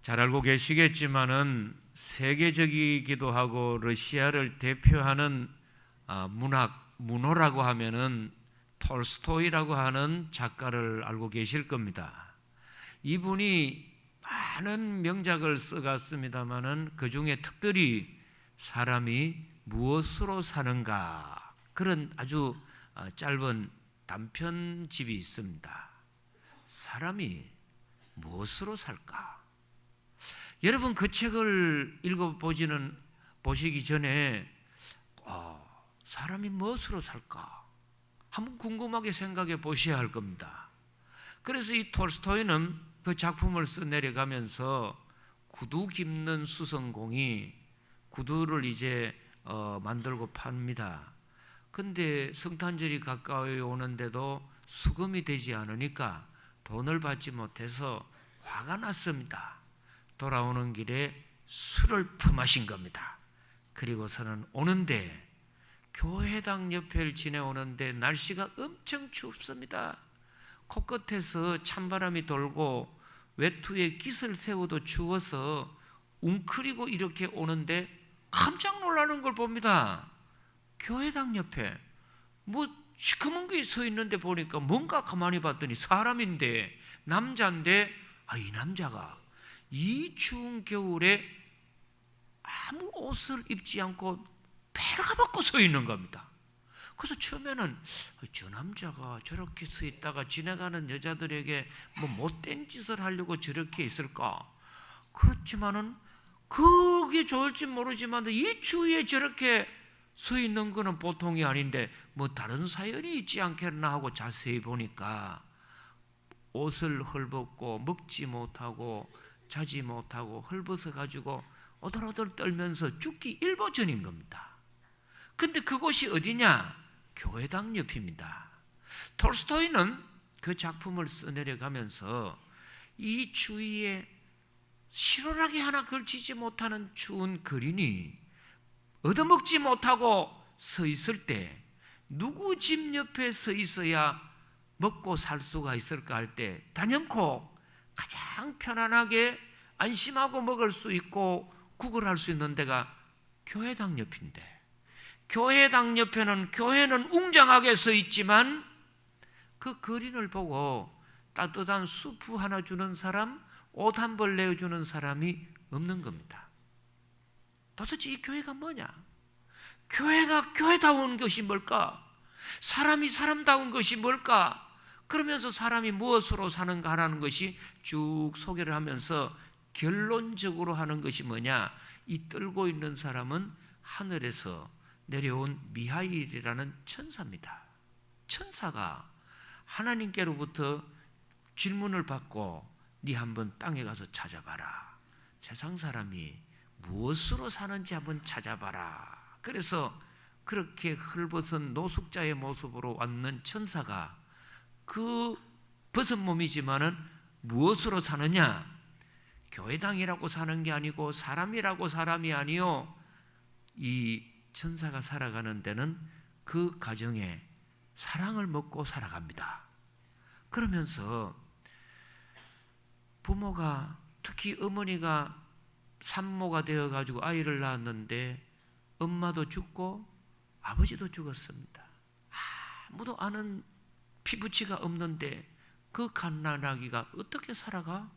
잘 알고 계시겠지만은 세계적이기도 하고 러시아를 대표하는 문호라고 하면은 톨스토이라고 하는 작가를 알고 계실 겁니다. 이분이 많은 명작을 써갔습니다마는 그 중에 특별히 사람이 무엇으로 사는가 그런 아주 짧은 단편집이 있습니다. 사람이 무엇으로 살까? 여러분 그 책을 보시기 전에 사람이 무엇으로 살까? 한번 궁금하게 생각해 보셔야 할 겁니다. 그래서 이 톨스토이는 그 작품을 써내려가면서 구두 깁는 수성공이 구두를 이제 만들고 팝니다. 근데 성탄절이 가까이 오는데도 수금이 되지 않으니까 돈을 받지 못해서 화가 났습니다. 돌아오는 길에 술을 퍼마신 겁니다. 그리고서는 오는데 교회당 옆을 지내오는데 날씨가 엄청 춥습니다. 코끝에서 찬바람이 돌고 외투에 깃을 세워도 추워서 웅크리고 이렇게 오는데 깜짝 놀라는 걸 봅니다. 교회당 옆에 뭐 시커먼 게 서 있는데 보니까 뭔가 가만히 봤더니 사람인데 남자인데 이 남자가 이 추운 겨울에 아무 옷을 입지 않고 빨가벗고 서 있는 겁니다. 그래서 처음에는 저 남자가 저렇게 서 있다가 지나가는 여자들에게 뭐 못된 짓을 하려고 저렇게 있을까? 그렇지만은 그게 좋을지 모르지만 이 추위에 저렇게 서 있는 거는 보통이 아닌데 뭐 다른 사연이 있지 않겠나 하고 자세히 보니까 옷을 헐벗고 먹지 못하고 자지 못하고 헐벗어 가지고 오돌오돌 떨면서 죽기 일보 전인 겁니다. 근데 그곳이 어디냐? 교회당 옆입니다. 톨스토이는 그 작품을 써내려가면서 이 추위에 실오라기 하나 걸치지 못하는 추운 거린이 얻어먹지 못하고 서 있을 때 누구 집 옆에 서 있어야 먹고 살 수가 있을까 할 때 단연코 가장 편안하게 안심하고 먹을 수 있고 구걸할 수 있는 데가 교회당 옆인데, 교회당 옆에는 교회는 웅장하게 서 있지만 그 거린을 보고 따뜻한 수프 하나 주는 사람, 옷 한 벌 내어주는 사람이 없는 겁니다. 도대체 이 교회가 뭐냐? 교회가 교회다운 것이 뭘까? 사람이 사람다운 것이 뭘까? 그러면서 사람이 무엇으로 사는가 하는 것이 쭉 소개를 하면서 결론적으로 하는 것이 뭐냐? 이 떨고 있는 사람은 하늘에서 내려온 미하일이라는 천사입니다. 천사가 하나님께로부터 질문을 받고 네 한번 땅에 가서 찾아봐라. 세상 사람이 무엇으로 사는지 한번 찾아봐라. 그래서 그렇게 헐벗은 노숙자의 모습으로 왔는 천사가 그 벗은 몸이지만은 무엇으로 사느냐? 교회당이라고 사는 게 아니고 사람이라고 사람이 아니요. 이 천사가 살아가는 데는 그 가정에 사랑을 먹고 살아갑니다. 그러면서 부모가, 특히 어머니가 산모가 되어가지고 아이를 낳았는데 엄마도 죽고 아버지도 죽었습니다. 아무도 아는 피부치가 없는데 그 갓난아기가 어떻게 살아가?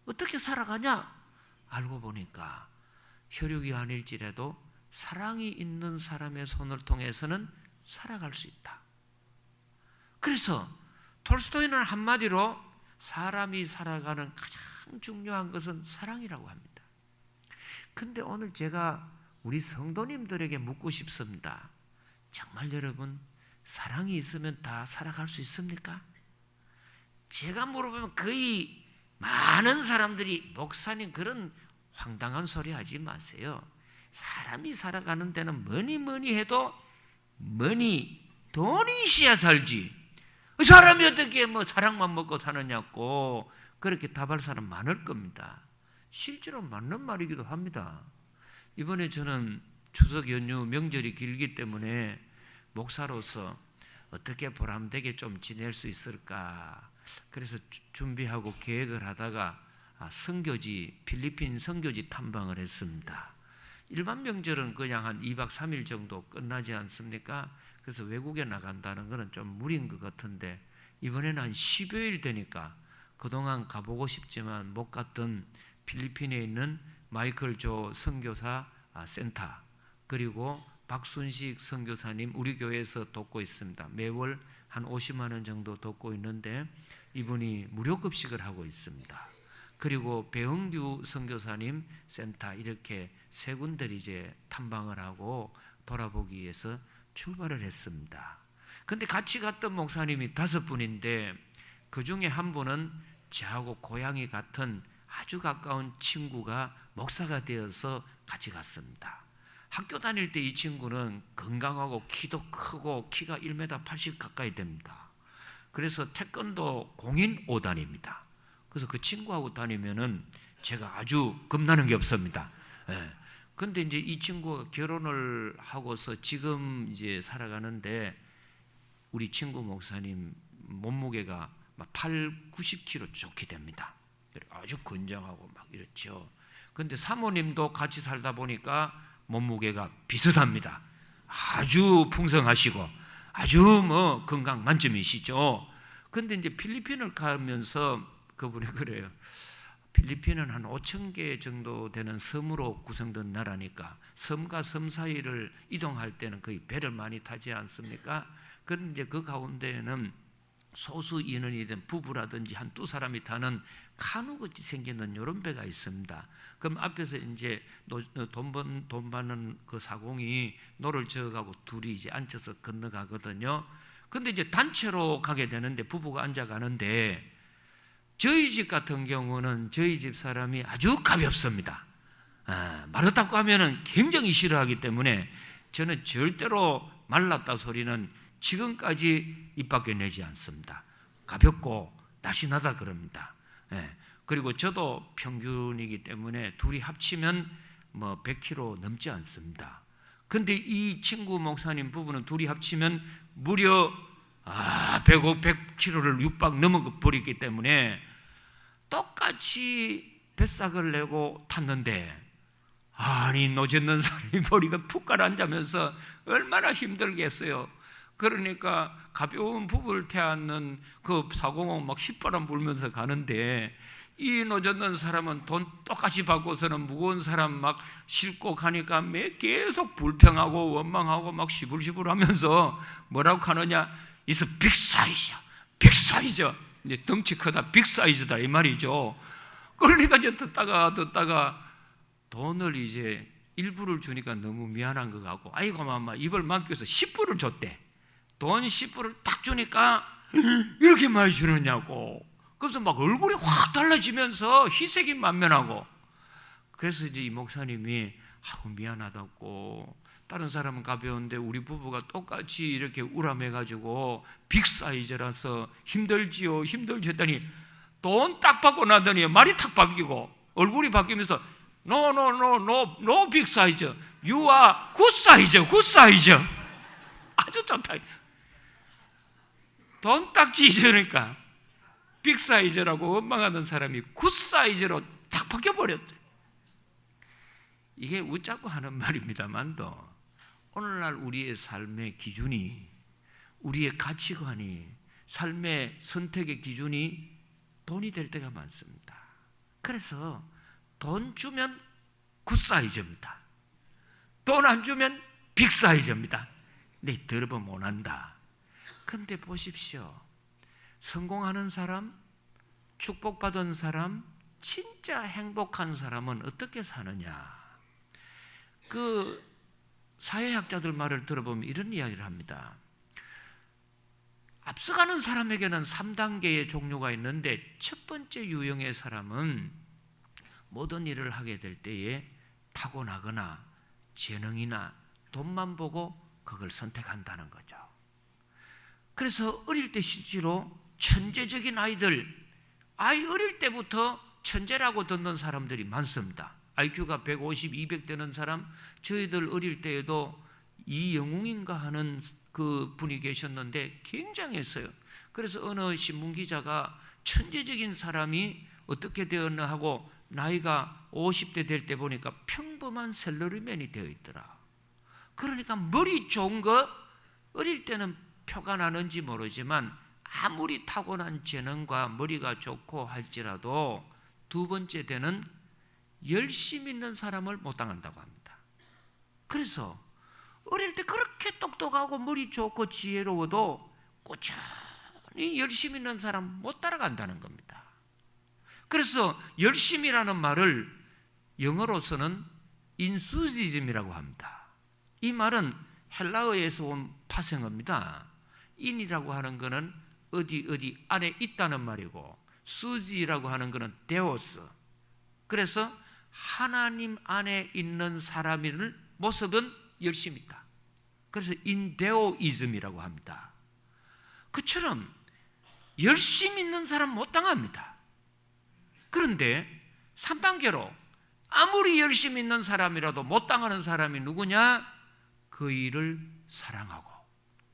어떻게 살아가냐? 알고 보니까 혈육이 아닐지라도 사랑이 있는 사람의 손을 통해서는 살아갈 수 있다. 그래서 톨스토이는 한마디로 사람이 살아가는 가장 중요한 것은 사랑이라고 합니다. 근데 오늘 제가 우리 성도님들에게 묻고 싶습니다. 정말 여러분, 사랑이 있으면 다 살아갈 수 있습니까? 제가 물어보면 거의 많은 사람들이 목사님 그런 황당한 소리 하지 마세요. 사람이 살아가는 데는 뭐니 해도 돈이 있어야 살지. 사람이 어떻게 사랑만 먹고 사느냐고 그렇게 답할 사람 많을 겁니다. 실제로 맞는 말이기도 합니다. 이번에 저는 추석 연휴 명절이 길기 때문에 목사로서 어떻게 보람되게 좀 지낼 수 있을까 그래서 준비하고 계획을 하다가 선교지, 필리핀 선교지 탐방을 했습니다. 일반 명절은 그냥 한 2박 3일 정도 끝나지 않습니까? 그래서 외국에 나간다는 것은 좀 무리인 것 같은데 이번에는 한 10여일 되니까 그동안 가보고 싶지만 못 갔던 필리핀에 있는 마이클 조 선교사 센터, 그리고 박순식 선교사님 우리 교회에서 돕고 있습니다. 매월 한 50만 원 정도 돕고 있는데 이분이 무료 급식을 하고 있습니다. 그리고 배흥규 선교사님 센터, 이렇게 세 군데를 이제 탐방을 하고 돌아보기 위해서 출발을 했습니다. 근데 같이 갔던 목사님이 5분인데 그 중에 한 분은 저하고 고향이 같은 아주 가까운 친구가 목사가 되어서 같이 갔습니다. 학교 다닐 때 이 친구는 건강하고 키도 크고 키가 1m 80 가까이 됩니다. 그래서 태권도 공인 5단입니다. 그래서 그 친구하고 다니면은 제가 아주 겁나는 게 없습니다. 근데 이제 이 친구가 결혼을 하고서 지금 이제 살아가는데 우리 친구 목사님 몸무게가 막 90kg 좋게 됩니다. 아주 건장하고 막 이렇죠. 근데 사모님도 같이 살다 보니까 몸무게가 비슷합니다. 아주 풍성하시고 아주 뭐 건강 만점이시죠. 근데 이제 필리핀을 가면서 그분이 그래요. 필리핀은 한 5천 개 정도 되는 섬으로 구성된 나라니까 섬과 섬 사이를 이동할 때는 거의 배를 많이 타지 않습니까? 그런데 그 가운데에는 소수 인원이 된 부부라든지 한 두 사람이 타는 카누같이 생기는 이런 배가 있습니다. 그럼 앞에서 이제 돈 받는 그 사공이 노를 저어가고 둘이 이제 앉혀서 건너가거든요. 근데 이제 단체로 가게 되는데 부부가 앉아가는데 저희 집 같은 경우는 저희 집 사람이 아주 가볍습니다. 마르다고 하면은 굉장히 싫어하기 때문에 저는 절대로 말랐다 소리는 지금까지 입 밖에 내지 않습니다. 가볍고 날씬하다 그럽니다. 그리고 저도 평균이기 때문에 둘이 합치면 뭐 100kg 넘지 않습니다. 근데 이 친구 목사님 부부는 둘이 합치면 무려 100kg를 육박 넘어버리기 때문에 똑같이 뱃삭을 내고 탔는데 아니 노젓는 사람이 머리가 푹 가라앉으면서 얼마나 힘들겠어요. 그러니까 가벼운 부부를 태우는 그 405 막 휘바람 불면서 가는데 이 노젓는 사람은 돈 똑같이 받고서는 무거운 사람 막 싣고 가니까 계속 불평하고 원망하고 막 시불시불하면서 뭐라고 하느냐, 이서 빅사이즈야, 빅사이즈. 이제 덩치 크다, 빅사이즈다 이 말이죠. 그러니까 이제 듣다가 돈을 이제 일부를 주니까 너무 미안한 것 같고, 아이고 마마 입을 막혀서 10불을 줬대. 돈 10불을 딱 주니까 이렇게 많이 주느냐고. 그래서 막 얼굴이 확 달라지면서 희색이 만면하고. 그래서 이제 이 목사님이 미안하다고, 다른 사람은 가벼운데 우리 부부가 똑같이 이렇게 우람해가지고 빅사이즈라서 힘들지요 했더니 돈 딱 받고 나더니 말이 탁 바뀌고 얼굴이 바뀌면서 No big size, you are good size. 아주 좋다. 돈 딱 지으니까 빅 사이즈라고 원망하는 사람이 굿 사이즈로 딱 바뀌어버렸대. 이게 웃자고 하는 말입니다만도 오늘날 우리의 삶의 기준이, 우리의 가치관이, 삶의 선택의 기준이 돈이 될 때가 많습니다. 그래서 돈 주면 굿 사이즈입니다. 돈 안 주면 빅 사이즈입니다. 내 더러워 못한다. 근데 보십시오. 성공하는 사람, 축복받은 사람, 진짜 행복한 사람은 어떻게 사느냐? 그 사회학자들 말을 들어보면 이런 이야기를 합니다. 앞서가는 사람에게는 3단계의 종류가 있는데 첫 번째 유형의 사람은 모든 일을 하게 될 때에 타고나거나 재능이나 돈만 보고 그걸 선택한다는 거죠. 그래서 어릴 때 실제로 천재적인 아이 어릴 때부터 천재라고 듣는 사람들이 많습니다. IQ가 150, 200 되는 사람, 저희들 어릴 때에도 이영웅인가 하는 그 분이 계셨는데 굉장했어요. 그래서 어느 신문기자가 천재적인 사람이 어떻게 되었나 하고 나이가 50대 될 때 보니까 평범한 셀러리맨이 되어 있더라. 그러니까 머리 좋은 거 어릴 때는 표가 나는지 모르지만 아무리 타고난 재능과 머리가 좋고 할지라도 두 번째 되는 열심 있는 사람을 못 당한다고 합니다. 그래서 어릴 때 그렇게 똑똑하고 머리 좋고 지혜로워도 꾸준히 열심 있는 사람 못 따라간다는 겁니다. 그래서 열심이라는 말을 영어로서는 enthusiasm이라고 합니다. 이 말은 헬라어에서 온 파생어입니다. 인이라고 하는 것은 어디 안에 있다는 말이고 수지라고 하는 것은 데오스. 그래서 하나님 안에 있는 사람의 모습은 열심히 있다. 그래서 인데오이즘이라고 합니다. 그처럼 열심히 있는 사람 못 당합니다. 그런데 3단계로 아무리 열심히 있는 사람이라도 못 당하는 사람이 누구냐? 그 일을 사랑하고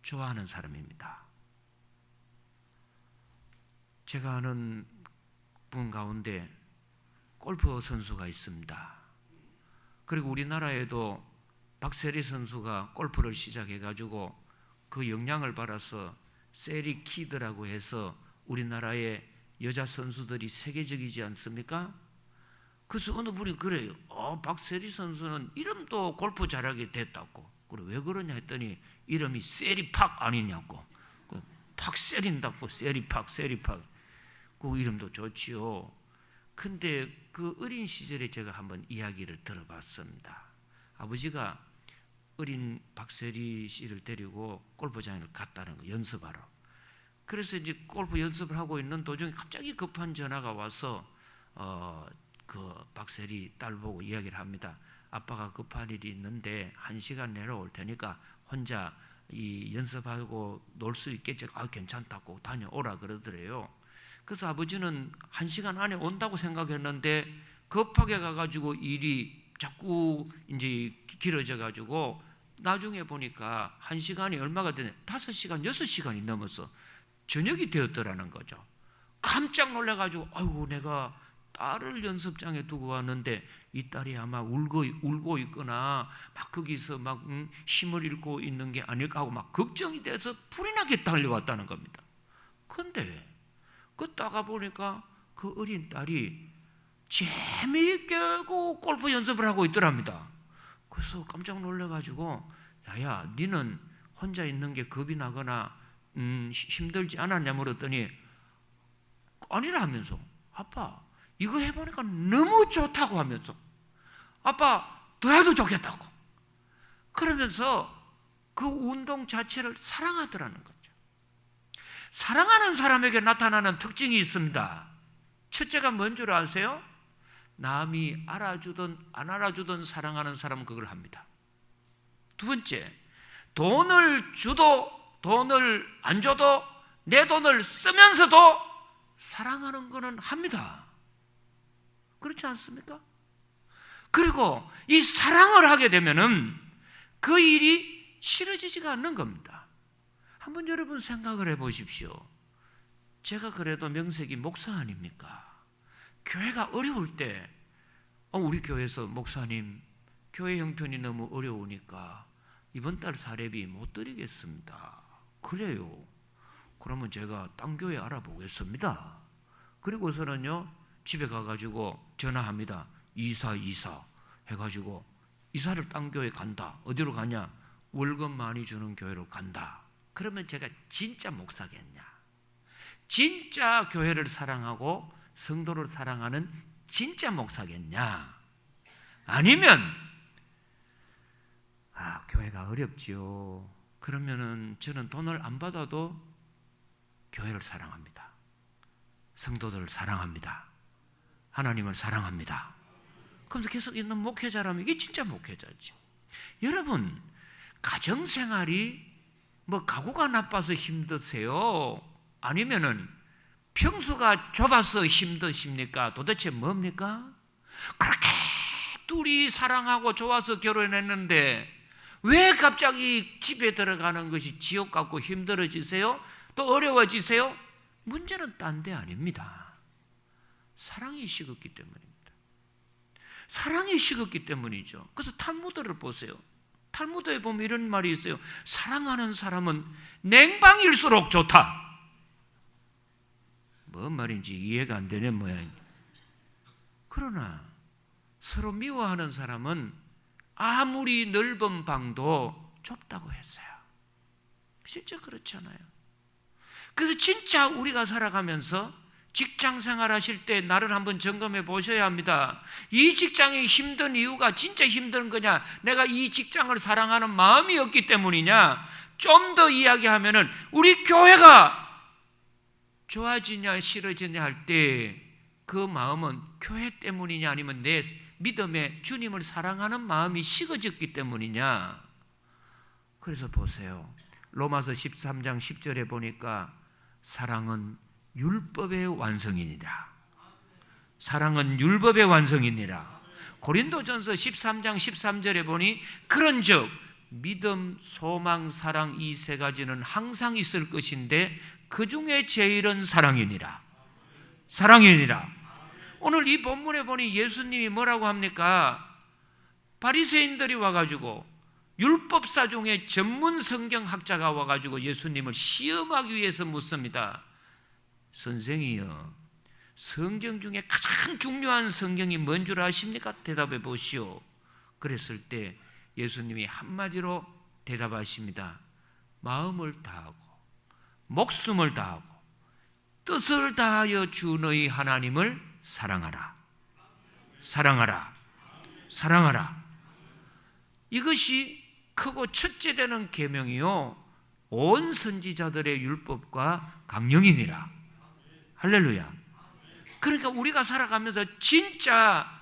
좋아하는 사람입니다. 제가 아는 분 가운데 골프 선수가 있습니다. 그리고 우리나라에도 박세리 선수가 골프를 시작해가지고 그 영향을 받아서 세리 키드라고 해서 우리나라의 여자 선수들이 세계적이지 않습니까? 그래서 어느 분이 그래요. 박세리 선수는 이름도 골프 잘하게 됐다고. 그래 왜 그러냐 했더니 이름이 세리팍 아니냐고. 박세린다고 세리팍. 그 이름도 좋지요. 근데 그 어린 시절에 제가 한번 이야기를 들어봤습니다. 아버지가 어린 박세리 씨를 데리고 골프장에 갔다는 거 연습하러. 그래서 이제 골프 연습을 하고 있는 도중에 갑자기 급한 전화가 와서 그 박세리 딸 보고 이야기를 합니다. 아빠가 급한 일이 있는데 1시간 내로 올 테니까 혼자 이 연습하고 놀 수 있겠지. 괜찮다고 다녀오라 그러더래요. 그래서 아버지는 1시간 안에 온다고 생각했는데 급하게 가가지고 일이 자꾸 이제 길어져 가지고 나중에 보니까 1시간이 얼마가 되네? 5시간, 6시간이 넘어서 저녁이 되었더라는 거죠. 깜짝 놀라가지고 아이고 내가 딸을 연습장에 두고 왔는데 이 딸이 아마 울고 있거나 막 거기서 막 힘을 잃고 있는 게 아닐까 하고 막 걱정이 돼서 불이 나게 달려왔다는 겁니다. 그런데 그 따가 보니까 그 어린 딸이 재미있게 그 골프 연습을 하고 있더랍니다. 그래서 깜짝 놀라가지고 야야 니는 혼자 있는 게 겁이 나거나 힘들지 않았냐 물었더니 아니라 하면서 아빠 이거 해보니까 너무 좋다고 하면서 아빠 더 해도 좋겠다고 그러면서 그 운동 자체를 사랑하더라는 거죠. 사랑하는 사람에게 나타나는 특징이 있습니다. 첫째가 뭔 줄 아세요? 남이 알아주든 안 알아주든 사랑하는 사람은 그걸 합니다. 두 번째, 돈을 줘도 돈을 안 줘도 내 돈을 쓰면서도 사랑하는 것은 합니다. 그렇지 않습니까? 그리고 이 사랑을 하게 되면은 그 일이 싫어지지가 않는 겁니다. 한번 여러분 생각을 해 보십시오. 제가 그래도 명색이 목사 아닙니까? 교회가 어려울 때 우리 교회에서 목사님 교회 형편이 너무 어려우니까 이번 달 사례비 못 드리겠습니다. 그래요. 그러면 제가 딴 교회 알아보겠습니다. 그리고서는요 집에 가가지고 전화합니다. 이사 해가지고 이사를 딴 교회 간다. 어디로 가냐? 월급 많이 주는 교회로 간다. 그러면 제가 진짜 목사겠냐? 진짜 교회를 사랑하고 성도를 사랑하는 진짜 목사겠냐? 아니면 교회가 어렵지요. 그러면은 저는 돈을 안 받아도 교회를 사랑합니다. 성도들을 사랑합니다. 하나님을 사랑합니다. 그러면서 계속 있는 목회자라면 이게 진짜 목회자죠. 여러분 가정생활이 뭐 가구가 나빠서 힘드세요? 아니면은 평수가 좁아서 힘드십니까? 도대체 뭡니까? 그렇게 둘이 사랑하고 좋아서 결혼했는데 왜 갑자기 집에 들어가는 것이 지옥 같고 힘들어지세요? 또 어려워지세요? 문제는 딴 데 아닙니다. 사랑이 식었기 때문입니다. 사랑이 식었기 때문이죠. 그래서 탈무드를 보세요. 탈무드에 보면 이런 말이 있어요. 사랑하는 사람은 냉방일수록 좋다. 뭔 말인지 이해가 안 되는 모양입니다. 그러나 서로 미워하는 사람은 아무리 넓은 방도 좁다고 했어요. 실제 그렇잖아요. 그래서 진짜 우리가 살아가면서 직장 생활하실 때 나를 한번 점검해 보셔야 합니다. 이 직장이 힘든 이유가 진짜 힘든 거냐? 내가 이 직장을 사랑하는 마음이 없기 때문이냐? 좀 더 이야기하면은 우리 교회가 좋아지냐 싫어지냐 할 때 그 마음은 교회 때문이냐 아니면 내 믿음에 주님을 사랑하는 마음이 식어졌기 때문이냐? 그래서 보세요. 로마서 13장 10절에 보니까 사랑은 율법의 완성이니라. 사랑은 율법의 완성이니라. 고린도전서 13장 13절에 보니 그런즉 믿음, 소망, 사랑 이 세 가지는 항상 있을 것인데 그 중에 제일은 사랑이니라. 사랑이니라. 오늘 이 본문에 보니 예수님이 뭐라고 합니까? 바리새인들이 와가지고 율법사 중에 전문 성경학자가 와가지고 예수님을 시험하기 위해서 묻습니다. 선생이요, 성경 중에 가장 중요한 성경이 뭔 줄 아십니까? 대답해 보시오. 그랬을 때 예수님이 한마디로 대답하십니다. 마음을 다하고 목숨을 다하고 뜻을 다하여 주 너희 하나님을 사랑하라. 사랑하라. 사랑하라. 이것이 크고 첫째 되는 계명이요 온 선지자들의 율법과 강령이니라. 할렐루야. 그러니까 우리가 살아가면서 진짜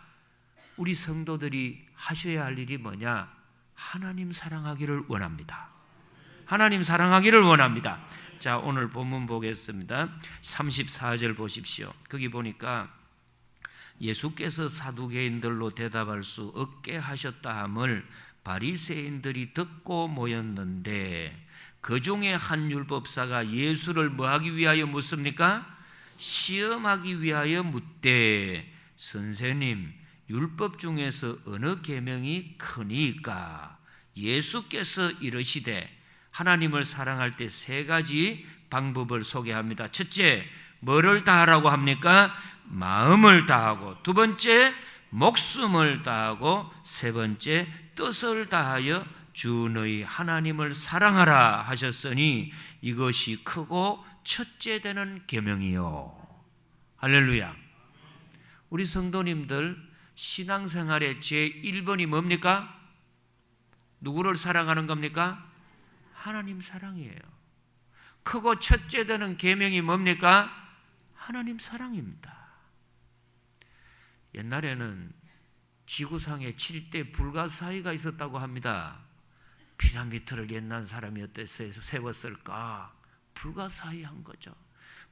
우리 성도들이 하셔야 할 일이 뭐냐? 하나님 사랑하기를 원합니다. 하나님 사랑하기를 원합니다. 자, 오늘 본문 보겠습니다. 34절 보십시오. 거기 보니까 예수께서 사두개인들로 대답할 수 없게 하셨다 함을 바리새인들이 듣고 모였는데 그 중에 한 율법사가 예수를 뭐하기 위하여 묻습니까? 시험하기 위하여 묻되 선생님 율법 중에서 어느 계명이 크니까? 예수께서 이르시되 하나님을 사랑할 때 세 가지 방법을 소개합니다. 첫째, 뭐를 다하라고 합니까? 마음을 다하고, 두 번째, 목숨을 다하고, 세 번째, 뜻을 다하여 주 너희 하나님을 사랑하라 하셨으니 이것이 크고 첫째 되는 계명이요. 할렐루야. 우리 성도님들 신앙생활의 제1번이 뭡니까? 누구를 사랑하는 겁니까? 하나님 사랑이에요. 크고 첫째 되는 계명이 뭡니까? 하나님 사랑입니다. 옛날에는 지구상에 7대 불가사의가 있었다고 합니다. 피라미드를 옛날 사람이 어때서 세웠을까? 불가사의한 거죠.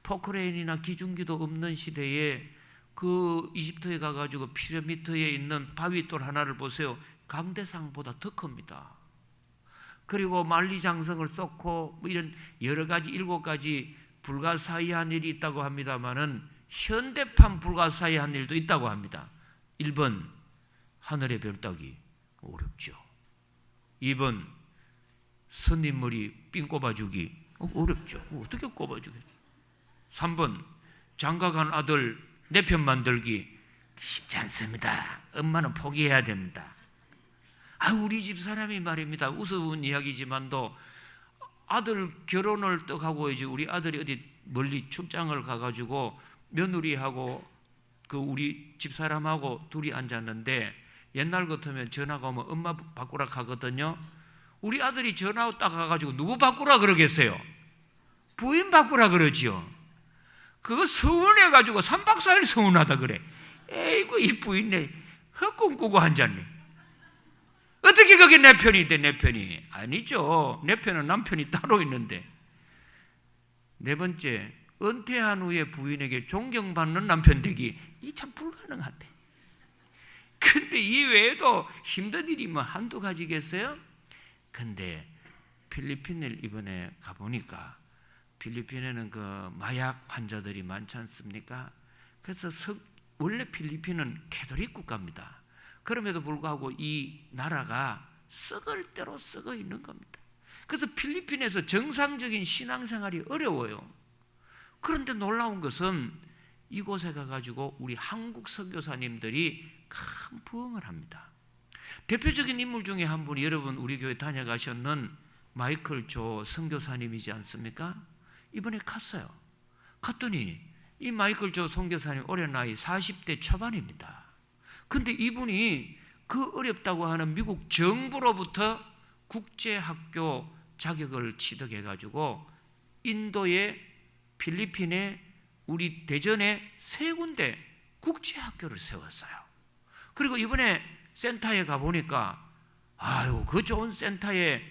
포크레인이나 기중기도 없는 시대에 그 이집트에 가가지고 피라미드에 있는 바위돌 하나를 보세요. 강대상보다 더 큽니다. 그리고 만리장성을 쌓고 뭐 이런 여러 가지 7가지 불가사의한 일이 있다고 합니다만은 현대판 불가사의한 일도 있다고 합니다. 1번 하늘의 별 따기 어렵죠. 2번 선인머리 삥 꼽아주기 어렵죠. 어떻게 꼽아주겠죠. 3번 장가간 아들 내 편 만들기 쉽지 않습니다. 엄마는 포기해야 됩니다. 우리 집 사람이 말입니다. 우스운 이야기지만도 아들 결혼을 떡 하고 이제 우리 아들이 어디 멀리 출장을 가가지고 며느리하고 그 우리 집 사람하고 둘이 앉았는데 옛날 같으면 전화가 오면 엄마 바꾸라 하거든요. 우리 아들이 전화 딱 가가지고 누구 바꾸라 그러겠어요? 부인 바꾸라 그러지요. 그거 서운해가지고 3박 4일 서운하다 그래. 에이구 이 부인네 헛꿈 꾸고 앉았네. 어떻게 그게 내 편이 돼? 내 편이 아니죠. 내 편은 남편이 따로 있는데. 네 번째, 은퇴한 후에 부인에게 존경받는 남편 되기 이 참 불가능하대. 근데 이 외에도 힘든 일이 뭐 한두 가지겠어요? 근데 필리핀을 이번에 가보니까 필리핀에는 그 마약 환자들이 많지 않습니까? 그래서 원래 필리핀은 캐톨릭 국가입니다. 그럼에도 불구하고 이 나라가 썩을 대로 썩어 있는 겁니다. 그래서 필리핀에서 정상적인 신앙생활이 어려워요. 그런데 놀라운 것은 이곳에 가가지고 우리 한국 선교사님들이 큰 부흥을 합니다. 대표적인 인물 중에 한 분이 여러분 우리 교회 다녀가셨는 마이클 조 선교사님이지 않습니까? 이번에 갔어요. 갔더니 이 마이클 조 선교사님 올해 나이 40대 초반입니다. 근데 이분이 그 어렵다고 하는 미국 정부로부터 국제학교 자격을 취득해가지고 인도의 필리핀에 우리 대전에 3군데 국제학교를 세웠어요. 그리고 이번에 센터에 가보니까 아유 그 좋은 센터에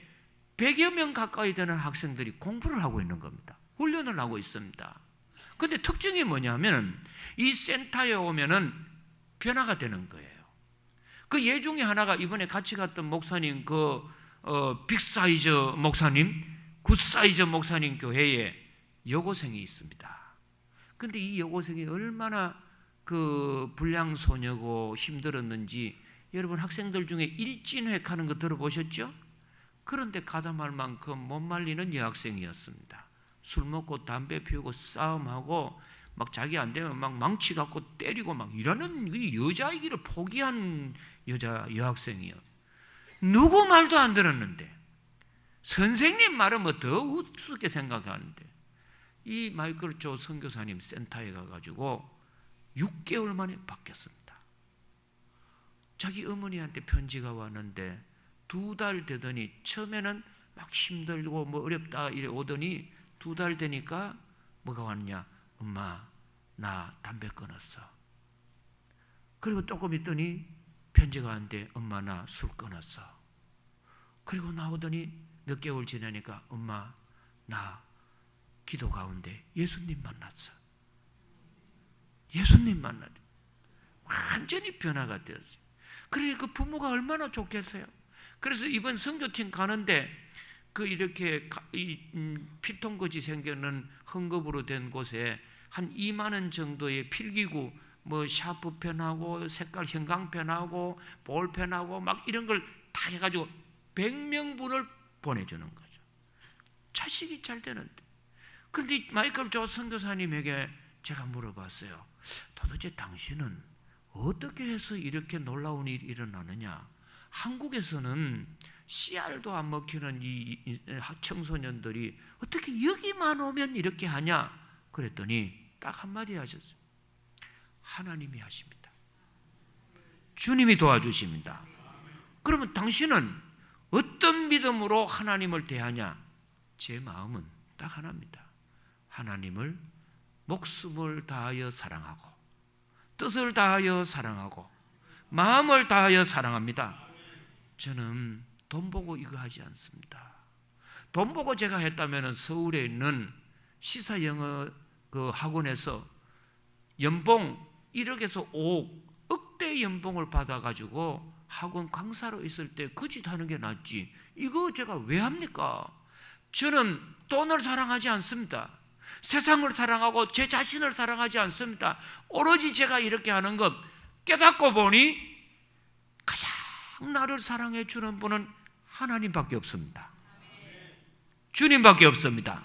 100여 명 가까이 되는 학생들이 공부를 하고 있는 겁니다. 훈련을 하고 있습니다. 근데 특징이 뭐냐면 이 센터에 오면은 변화가 되는 거예요. 그 예 중에 하나가 이번에 같이 갔던 목사님 빅사이즈 목사님, 굿사이즈 목사님 교회에 여고생이 있습니다. 근데 이 여고생이 얼마나 그 불량소녀고 힘들었는지 여러분 학생들 중에 일진획 하는 거 들어보셨죠? 그런데 가담할 만큼 못 말리는 여학생이었습니다. 술 먹고 담배 피우고 싸움하고 막 자기 안 되면 막 망치 갖고 때리고 막 이러는 이 여자이기를 포기한 여학생이요. 누구 말도 안 들었는데 선생님 말은 뭐 더 우습게 생각하는데 이 마이클 조 선교사님 센터에 가가지고 6개월 만에 바뀌었습니다. 자기 어머니한테 편지가 왔는데 2달 되더니 처음에는 막 힘들고 뭐 어렵다 이래 오더니 2달 되니까 뭐가 왔냐? 엄마 나 담배 끊었어. 그리고 조금 있더니 편지가 왔는데 엄마 나 술 끊었어. 그리고 나오더니 몇 개월 지나니까 엄마 나 기도 가운데 예수님 만났어. 예수님 만났어. 완전히 변화가 되었어요. 그러니까 그 부모가 얼마나 좋겠어요. 그래서 이번 선교팀 가는데 그 이렇게 피통거지 생기는 헝겊으로 된 곳에 한 2만 원 정도의 필기구 뭐 샤프펜하고 색깔 형광펜하고 볼펜하고 막 이런 걸 다 해가지고 100명분을 보내주는 거죠. 자식이 잘 되는데. 그런데 마이클 조 선교사님에게 제가 물어봤어요. 도대체 당신은 어떻게 해서 이렇게 놀라운 일이 일어나느냐? 한국에서는 씨알도 안 먹히는 이 청소년들이 어떻게 여기만 오면 이렇게 하냐? 그랬더니 딱 한마디 하셨어요. 하나님이 하십니다. 주님이 도와주십니다. 그러면 당신은 어떤 믿음으로 하나님을 대하냐? 제 마음은 딱 하나입니다. 하나님을 목숨을 다하여 사랑하고 뜻을 다하여 사랑하고 마음을 다하여 사랑합니다. 저는 돈 보고 이거 하지 않습니다. 돈 보고 제가 했다면 서울에 있는 시사 영어 그 학원에서 연봉 1억에서 5억 억대 연봉을 받아가지고 학원 강사로 있을 때 거짓 하는 게 낫지. 이거 제가 왜 합니까? 저는 돈을 사랑하지 않습니다. 세상을 사랑하고 제 자신을 사랑하지 않습니다. 오로지 제가 이렇게 하는 것 깨닫고 보니 가장 나를 사랑해 주는 분은 하나님밖에 없습니다. 주님밖에 없습니다.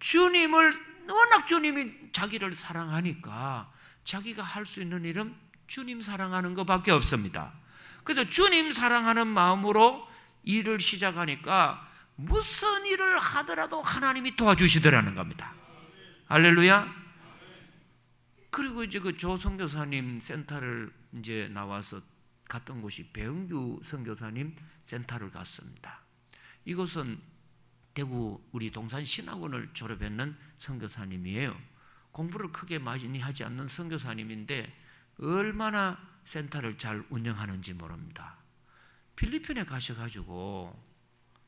주님을 워낙 주님이 자기를 사랑하니까 자기가 할 수 있는 일은 주님 사랑하는 것밖에 없습니다. 그래서 주님 사랑하는 마음으로 일을 시작하니까 무슨 일을 하더라도 하나님이 도와주시더라는 겁니다. 할렐루야. 그리고 이제 그 조 선교사님 센터를 이제 나와서 갔던 곳이 배흥규 선교사님 센터를 갔습니다. 이곳은 대구 우리 동산 신학원을 졸업했는 선교사님이에요. 공부를 크게 많이 하지 않는 선교사님인데 얼마나 센터를 잘 운영하는지 모릅니다. 필리핀에 가셔가지고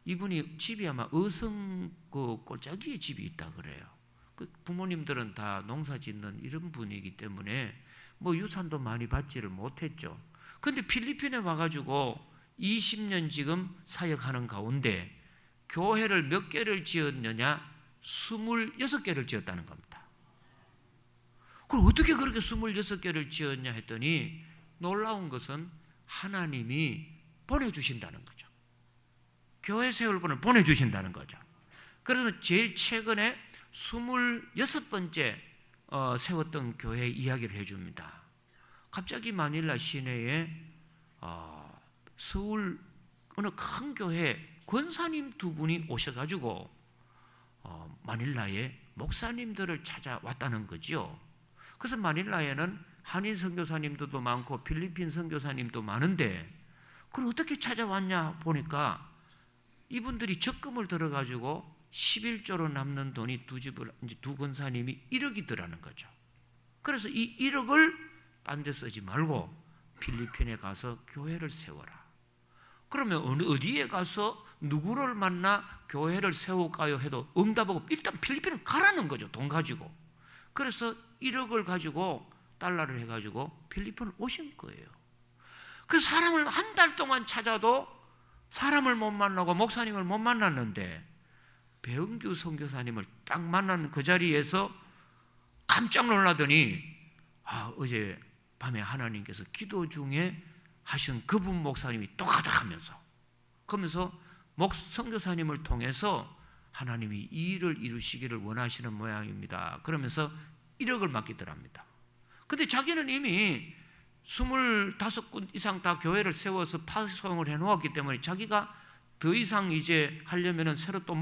이분이 집이 아마 어성 그 골짜기에 집이 있다 그래요. 그 부모님들은 다 농사 짓는 이런 분이기 때문에 뭐 유산도 많이 받지를 못했죠. 근데 필리핀에 와가지고 20년 지금 사역하는 가운데 교회를 몇 개를 지었느냐? 26개를 지었다는 겁니다. 그럼 어떻게 그렇게 26개를 지었냐 했더니 놀라운 것은 하나님이 보내주신다는 거죠. 교회 세울 분을 보내주신다는 거죠. 그래서 제일 최근에 26번째 세웠던 교회 이야기를 해줍니다. 갑자기 마닐라 시내에 서울 어느 큰 교회 권사님 두 분이 오셔가지고 마닐라에 목사님들을 찾아왔다는 거죠. 그래서 마닐라에는 한인 선교사님들도 많고 필리핀 선교사님도 많은데 그걸 어떻게 찾아왔냐 보니까 이분들이 적금을 들어가지고 11조로 남는 돈이 두 권사님이 1억이더라는 거죠. 그래서 이 1억을 딴 데 쓰지 말고 필리핀에 가서 교회를 세워라. 그러면 어디에 가서 누구를 만나 교회를 세울까요? 해도 응답하고 일단 필리핀을 가라는 거죠. 돈 가지고. 그래서 1억을 가지고 달러를 해가지고 필리핀을 오신 거예요. 그 사람을 한 달 동안 찾아도 사람을 못 만나고 목사님을 못 만났는데 배은규 선교사님을 딱 만난 그 자리에서 깜짝 놀라더니 어제 밤에 하나님께서 기도 중에 하신 그분 목사님이 또 가닥하면서 그러면서 선교사님을 통해서 하나님이 이 일을 이루시기를 원하시는 모양입니다. 그러면서 1억을 맡기더랍니다. 근데 자기는 이미 25곳 이상 다 교회를 세워서 파송을 해놓았기 때문에 자기가 더 이상 이제 하려면은 새로 또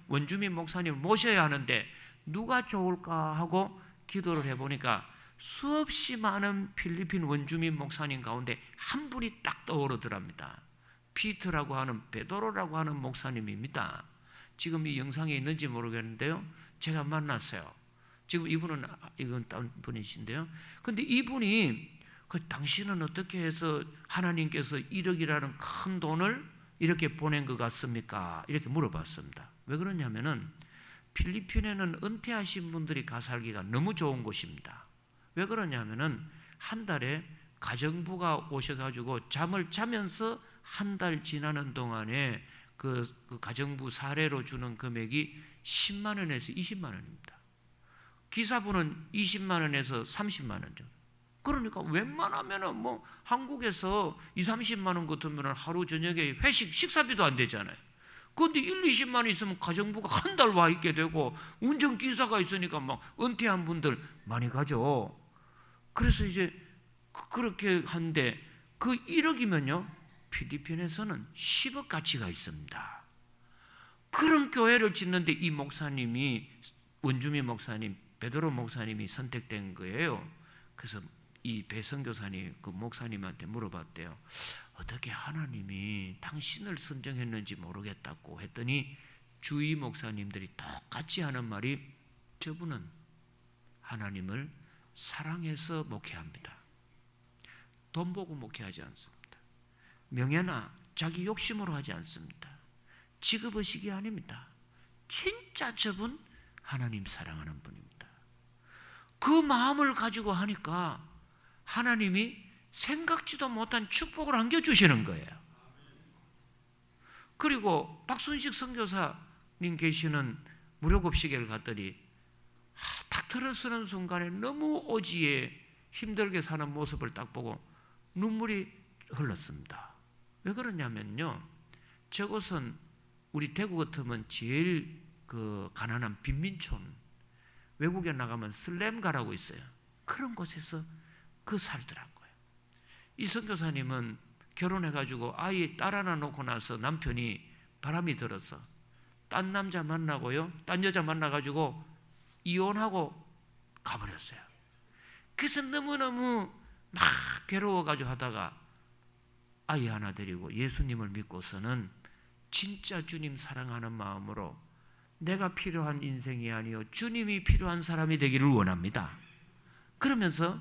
원주민 목사님을 모셔야 하는데 누가 좋을까 하고 기도를 해보니까 수없이 많은 필리핀 원주민 목사님 가운데 한 분이 딱 떠오르더랍니다. 피트라고 하는 베드로라고 하는 목사님입니다. 지금 이 영상에 있는지 모르겠는데요. 제가 만났어요. 지금 이건 다른 분이신데요. 근데 이분이 당신은 어떻게 해서 하나님께서 1억이라는 큰 돈을 이렇게 보낸 것 같습니까? 이렇게 물어봤습니다. 왜 그러냐면은 필리핀에는 은퇴하신 분들이 가 살기가 너무 좋은 곳입니다. 왜 그러냐면은 한 달에 가정부가 오셔가지고 잠을 자면서 한 달 지나는 동안에 그 가정부 사례로 주는 금액이 10만 원에서 20만 원입니다. 기사부는 20만 원에서 30만 원 정도. 그러니까 웬만하면은 뭐 한국에서 20-30만 원 같으면 하루 저녁에 회식 식사비도 안 되잖아요. 그런데 1-20만 원 있으면 가정부가 한 달 와 있게 되고 운전기사가 있으니까 막 은퇴한 분들 많이 가죠. 그래서 이제 그렇게 한데 그 1억이면요 필리핀에서는 10억 가치가 있습니다. 그런 교회를 짓는데 이 목사님이 원주민 목사님 베드로 목사님이 선택된 거예요. 그래서 이 배선교사님 그 목사님한테 물어봤대요. 어떻게 하나님이 당신을 선정했는지 모르겠다고 했더니 주위 목사님들이 똑같이 하는 말이 저분은 하나님을 사랑해서 목회합니다. 돈 보고 목회하지 않습니다. 명예나 자기 욕심으로 하지 않습니다. 직업의식이 아닙니다. 진짜 저분 하나님 사랑하는 분입니다. 그 마음을 가지고 하니까 하나님이 생각지도 못한 축복을 안겨주시는 거예요. 그리고 박순식 선교사님 계시는 무료급식회를 갔더니 탁 들어서는 순간에 너무 오지에 힘들게 사는 모습을 딱 보고 눈물이 흘렀습니다. 왜 그러냐면요, 저곳은 우리 대구 같으면 제일 가난한 빈민촌, 외국에 나가면 슬램가라고 있어요. 그런 곳에서 살더라고요. 이 선교사님은 결혼해가지고 아이 딸 하나 놓고 나서 남편이 바람이 들어서 딴 남자 만나고요, 딴 여자 만나가지고 이혼하고 가버렸어요. 그래서 너무너무 막 괴로워가지고 하다가 아이 하나 데리고 예수님을 믿고서는 진짜 주님 사랑하는 마음으로 내가 필요한 인생이 아니요 주님이 필요한 사람이 되기를 원합니다. 그러면서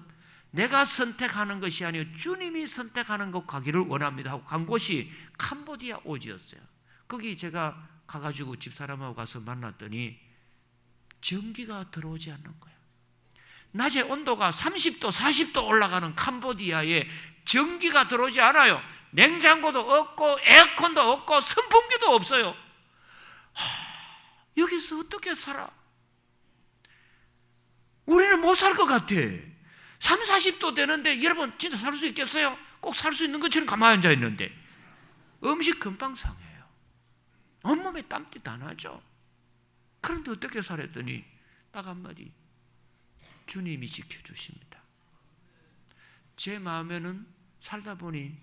내가 선택하는 것이 아니요 주님이 선택하는 것 가기를 원합니다 하고 간 곳이 캄보디아 오지였어요. 거기 제가 가가지고 집사람하고 가서 만났더니 전기가 들어오지 않는 거예요. 낮에 온도가 30도 40도 올라가는 캄보디아에 전기가 들어오지 않아요. 냉장고도 없고 에어컨도 없고 선풍기도 없어요. 여기서 어떻게 살아? 우리는 못 살 것 같아. 3, 40도 되는데 여러분 진짜 살 수 있겠어요? 꼭 살 수 있는 것처럼 가만히 앉아 있는데 음식 금방 상해요. 온몸에 땀띠 다 나죠. 그런데 어떻게 살았더니 딱 한마디, 주님이 지켜주십니다. 제 마음에는 살다 보니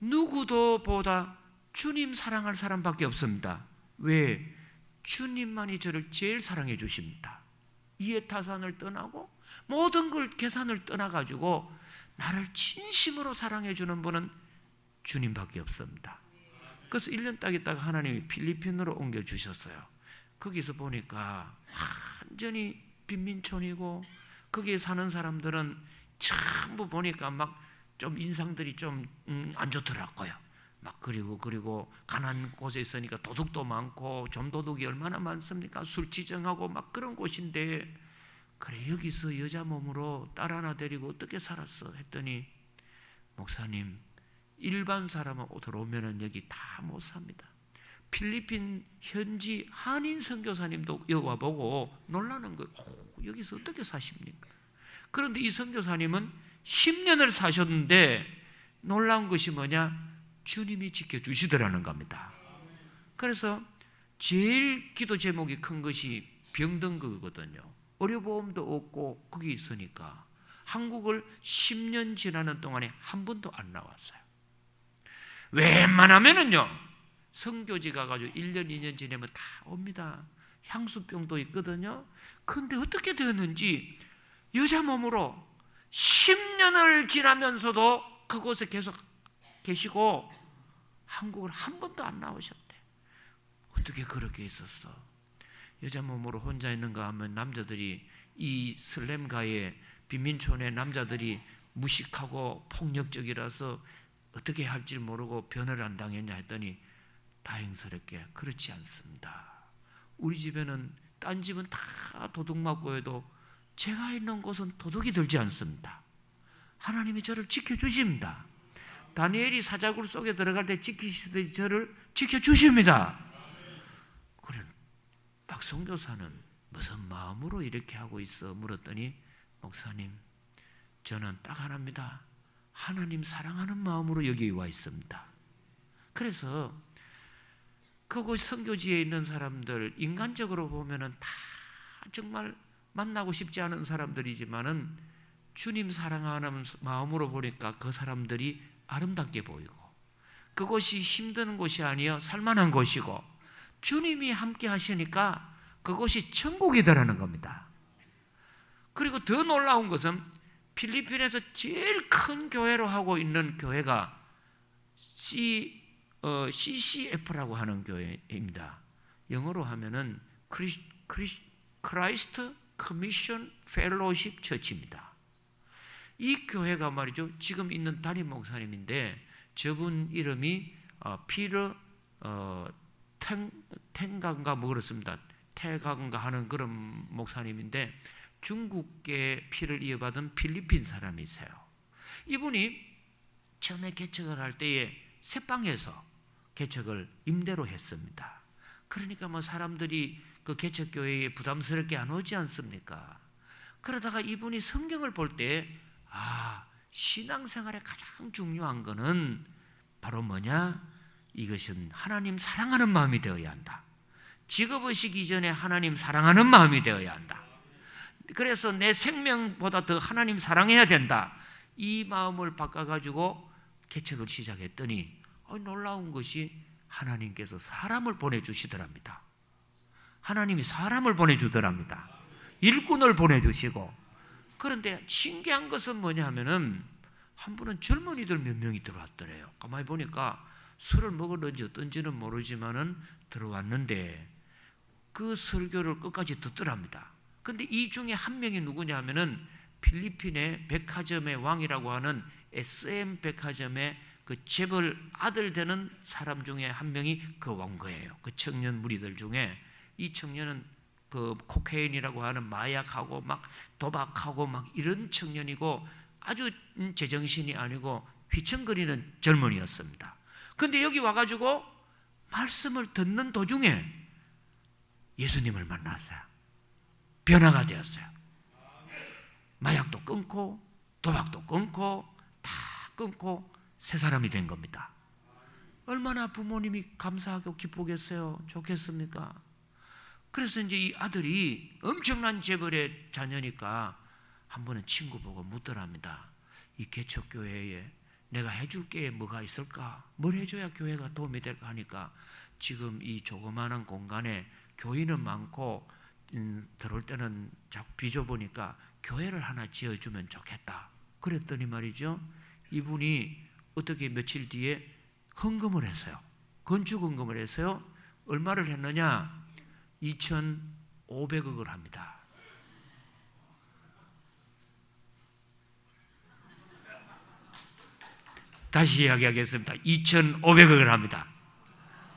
누구도 보다 주님 사랑할 사람밖에 없습니다. 왜? 주님만이 저를 제일 사랑해 주십니다. 이해타산을 떠나고 모든 걸 계산을 떠나가지고 나를 진심으로 사랑해 주는 분은 주님밖에 없습니다. 그래서 1년 딱 있다가 하나님이 필리핀으로 옮겨주셨어요. 거기서 보니까 완전히 빈민촌이고 거기에 사는 사람들은 전부 보니까 막 좀 인상들이 좀 안 좋더라고요. 막 그리고 가난한 곳에 있으니까 도둑도 많고 점도둑이 얼마나 많습니까? 술지정하고 막 그런 곳인데 그래 여기서 여자 몸으로 딸 하나 데리고 어떻게 살았어? 했더니 목사님 일반 사람은 들어오면은 여기 다 못 삽니다. 필리핀 현지 한인 선교사님도 여기 와보고 놀라는 거예요. 여기서 어떻게 사십니까? 그런데 이 선교사님은 10년을 사셨는데 놀라운 것이 뭐냐? 주님이 지켜주시더라는 겁니다. 그래서 제일 기도 제목이 큰 것이 병든 거거든요. 의료보험도 없고 거기 있으니까 한국을 10년 지나는 동안에 한 번도 안 나왔어요. 웬만하면은요 선교지 가가지고 1년 2년 지내면 다 옵니다. 향수병도 있거든요. 그런데 어떻게 되었는지 여자 몸으로 10년을 지나면서도 그곳에 계속 계시고 한국을 한 번도 안 나오셨대. 어떻게 그렇게 있었어? 여자 몸으로 혼자 있는가 하면 남자들이 이 슬램가에 빈민촌의 남자들이 무식하고 폭력적이라서 어떻게 할지 모르고 변을 안 당했냐 했더니 다행스럽게 그렇지 않습니다. 우리 집에는 딴 집은 다 도둑 맞고 해도 제가 있는 곳은 도둑이 들지 않습니다. 하나님이 저를 지켜주십니다. 다니엘이 사자굴 속에 들어갈 때 지키시듯이 저를 지켜주십니다. 그래, 박 선교사는 무슨 마음으로 이렇게 하고 있어? 물었더니 목사님 저는 딱 하나입니다. 하나님 사랑하는 마음으로 여기 와 있습니다. 그래서 그곳 선교지에 있는 사람들 인간적으로 보면은 다 정말 만나고 싶지 않은 사람들이지만은 주님 사랑하는 마음으로 보니까 그 사람들이 아름답게 보이고 그곳이 힘든 곳이 아니요 살만한 곳이고 주님이 함께 하시니까 그곳이 천국이더라는 겁니다. 그리고 더 놀라운 것은 필리핀에서 제일 큰 교회로 하고 있는 교회가 CCF라고 하는 교회입니다. 영어로 하면은 크라이스트 커미션 펠로우십 처치입니다. 이 교회가 말이죠. 지금 있는 담임 목사님인데 저분 이름이 피터 탱강가 뭐 그렇습니다. 태강가 하는 그런 목사님인데 중국계 피를 이어받은 필리핀 사람이세요. 이분이 처음에 개척을 할 때에 새방에서 개척을 임대로 했습니다. 그러니까 뭐 사람들이 그 개척교회에 부담스럽게 안 오지 않습니까? 그러다가 이분이 성경을 볼 때 신앙생활에 가장 중요한 거는 바로 뭐냐? 이것은 하나님 사랑하는 마음이 되어야 한다. 직업의식 이전에 하나님 사랑하는 마음이 되어야 한다. 그래서 내 생명보다 더 하나님 사랑해야 된다. 이 마음을 바꿔가지고 개척을 시작했더니 놀라운 것이 하나님께서 사람을 보내주시더랍니다. 하나님이 사람을 보내주더랍니다. 일꾼을 보내주시고. 그런데 신기한 것은 뭐냐 하면은 한 분은 젊은이들 몇 명이 들어왔더래요. 가만히 보니까 술을 먹었는지 어떤지는 모르지만은 들어왔는데 그 설교를 끝까지 듣더랍니다. 근데 이 중에 한 명이 누구냐 하면은 필리핀의 백화점의 왕이라고 하는 SM 백화점의 그 재벌 아들 되는 사람 중에 한 명이 그 온 거예요. 그 청년 무리들 중에 이 청년은 그 코케인이라고 하는 마약하고 막 도박하고 막 이런 청년이고 아주 제정신이 아니고 휘청거리는 젊은이였습니다. 그런데 여기 와가지고 말씀을 듣는 도중에 예수님을 만났어요. 변화가 되었어요. 마약도 끊고 도박도 끊고 다 끊고 새 사람이 된 겁니다. 얼마나 부모님이 감사하고 기쁘겠어요? 좋겠습니까? 그래서 이제 이 아들이 엄청난 재벌의 자녀니까 한 번은 친구 보고 묻더랍니다. 이 개척교회에 내가 해줄 게 뭐가 있을까? 뭘 해줘야 교회가 도움이 될까 하니까 지금 이 조그마한 공간에 교인은 많고 들어올 때는 자꾸 비춰보니까 교회를 하나 지어주면 좋겠다. 그랬더니 말이죠. 이분이 어떻게 며칠 뒤에 헌금을 했어요. 건축 헌금을 했어요. 얼마를 했느냐? 2,500억을 합니다. 다시 이야기하겠습니다. 2,500억을 합니다.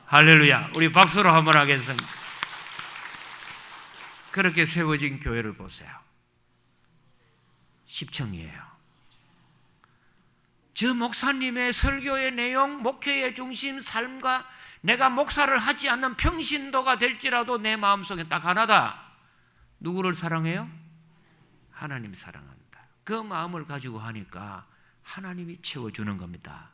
할렐루야. 우리 박수로 한번 하겠습니다. 그렇게 세워진 교회를 보세요. 10층이에요. 저 목사님의 설교의 내용, 목회의 중심, 삶과 내가 목사를 하지 않는 평신도가 될지라도 내 마음속에 딱 하나다. 누구를 사랑해요? 하나님 사랑한다. 그 마음을 가지고 하니까 하나님이 채워주는 겁니다.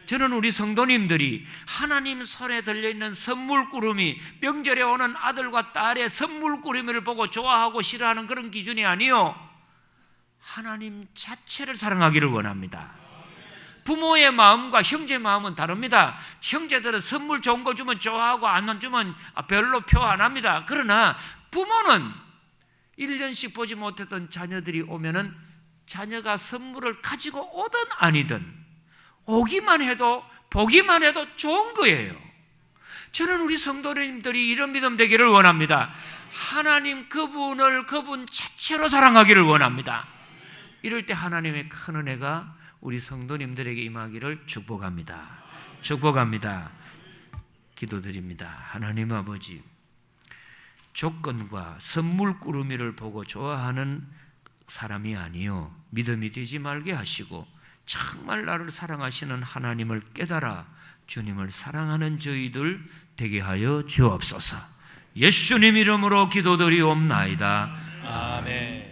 저는 우리 성도님들이 하나님 손에 들려있는 선물꾸러미, 명절에 오는 아들과 딸의 선물꾸러미를 보고 좋아하고 싫어하는 그런 기준이 아니요, 하나님 자체를 사랑하기를 원합니다. 부모의 마음과 형제 마음은 다릅니다. 형제들은 선물 좋은 거 주면 좋아하고 안 주면 별로 표 안 합니다. 그러나 부모는 1년씩 보지 못했던 자녀들이 오면은 자녀가 선물을 가지고 오든 아니든 오기만 해도 보기만 해도 좋은 거예요. 저는 우리 성도님들이 이런 믿음 되기를 원합니다. 하나님 그분 자체로 사랑하기를 원합니다. 이럴 때 하나님의 큰 은혜가 우리 성도님들에게 임하기를 축복합니다. 축복합니다. 기도드립니다. 하나님 아버지, 조건과 선물꾸러미를 보고 좋아하는 사람이 아니요 믿음이 되지 말게 하시고 정말 나를 사랑하시는 하나님을 깨달아 주님을 사랑하는 저희들 되게 하여 주옵소서. 예수님 이름으로 기도드리옵나이다. 아멘.